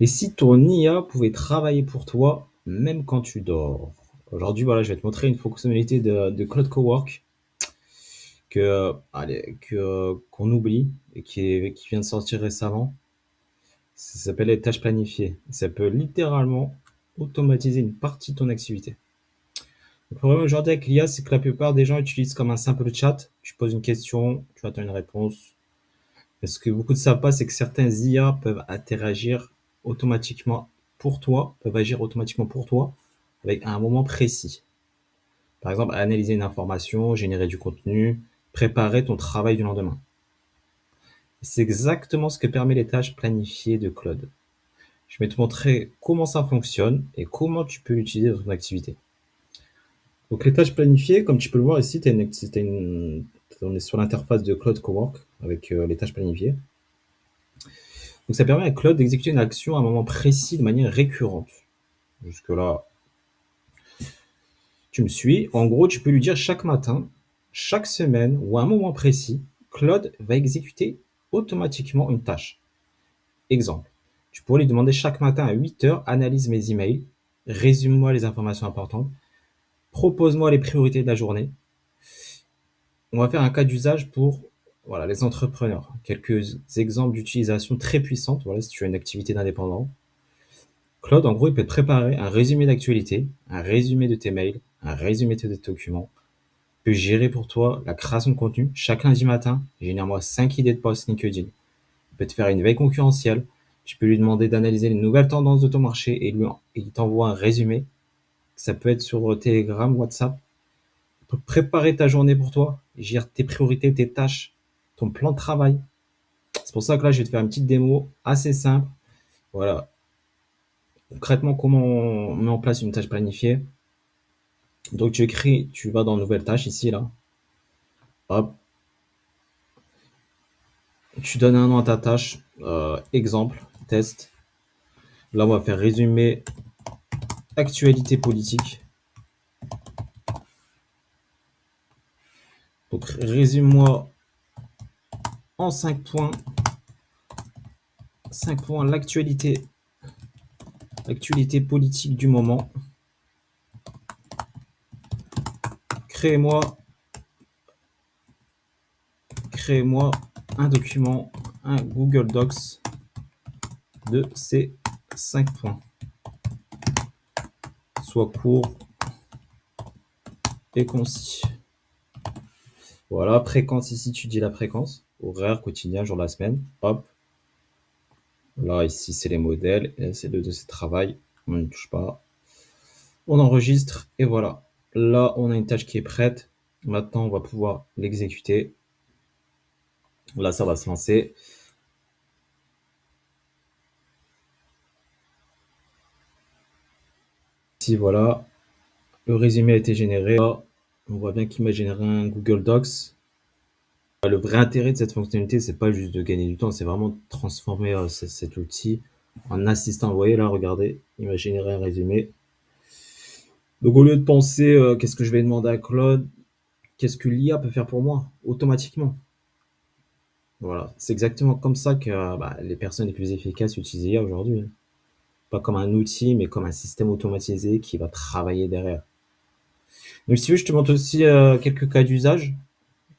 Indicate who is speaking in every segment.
Speaker 1: Et si ton IA pouvait travailler pour toi, même quand tu dors? Aujourd'hui, voilà, je vais te montrer une fonctionnalité de Cloud Cowork qu'on oublie et qui vient de sortir récemment. Ça s'appelle les tâches planifiées. Ça peut littéralement automatiser une partie de ton activité. Le problème aujourd'hui avec l'IA, c'est que la plupart des gens utilisent comme un simple chat. Tu poses une question, tu attends une réponse. Mais ce que beaucoup ne savent pas, c'est que certains IA peuvent interagir automatiquement pour toi, peuvent agir automatiquement pour toi avec à un moment précis. Par exemple, analyser une information, générer du contenu, préparer ton travail du lendemain. C'est exactement ce que permet les tâches planifiées de Claude. Je vais te montrer comment ça fonctionne et comment tu peux l'utiliser dans ton activité. Donc les tâches planifiées, comme tu peux le voir ici, on est sur l'interface de Claude Cowork avec les tâches planifiées. Donc ça permet à Claude d'exécuter une action à un moment précis de manière récurrente. Jusque-là, tu me suis. En gros, tu peux lui dire chaque matin, chaque semaine ou à un moment précis, Claude va exécuter automatiquement une tâche. Exemple, tu pourrais lui demander chaque matin à 8 heures, analyse mes emails, résume-moi les informations importantes, propose-moi les priorités de la journée. On va faire un cas d'usage pour voilà, les entrepreneurs. Quelques exemples d'utilisation très puissantes, voilà, si tu as une activité d'indépendant. Claude, en gros, il peut te préparer un résumé d'actualité, un résumé de tes mails, un résumé de tes documents. Il peut gérer pour toi la création de contenu. Chaque lundi matin, génère-moi 5 idées de posts LinkedIn. Il peut te faire une veille concurrentielle. Tu peux lui demander d'analyser les nouvelles tendances de ton marché et il t'envoie un résumé. Ça peut être sur Telegram, WhatsApp. Il peut préparer ta journée pour toi, gérer tes priorités, tes tâches, ton plan de travail. C'est pour ça que là, je vais te faire une petite démo assez simple. Voilà. Concrètement, comment on met en place une tâche planifiée. Donc tu vas dans nouvelle tâche ici, là. Hop. Tu donnes un nom à ta tâche. Exemple, test. Là, on va faire résumé actualité politique. Donc, résume-moi en 5 points. 5 points l'actualité politique du moment. Crée-moi un document, un Google Docs de ces 5 points. Soit court et concis. Voilà, fréquence ici, tu dis la fréquence. Horaire, quotidien, jour de la semaine. Hop. Là, ici, c'est les modèles. Et c'est le dossier de travail. On ne touche pas. On enregistre. Et voilà. Là, on a une tâche qui est prête. Maintenant, on va pouvoir l'exécuter. Là, ça va se lancer. Ici, voilà. Le résumé a été généré. Là, on voit bien qu'il m'a généré un Google Docs. Le vrai intérêt de cette fonctionnalité, c'est pas juste de gagner du temps, c'est vraiment de transformer cet outil en assistant. Vous voyez là, regardez, il m'a généré un résumé. Donc au lieu de penser qu'est-ce que je vais demander à Claude, qu'est-ce que l'IA peut faire pour moi automatiquement. Voilà, c'est exactement comme ça que les personnes les plus efficaces utilisent l'IA aujourd'hui. Pas comme un outil, mais comme un système automatisé qui va travailler derrière. Donc si tu veux, je te montre aussi quelques cas d'usage.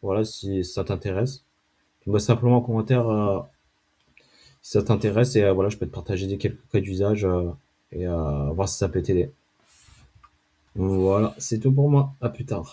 Speaker 1: Voilà, si ça t'intéresse. Moi simplement en commentaire si ça t'intéresse et voilà, je peux te partager des quelques cas d'usage et voir si ça peut t'aider. Voilà, c'est tout pour moi. À plus tard.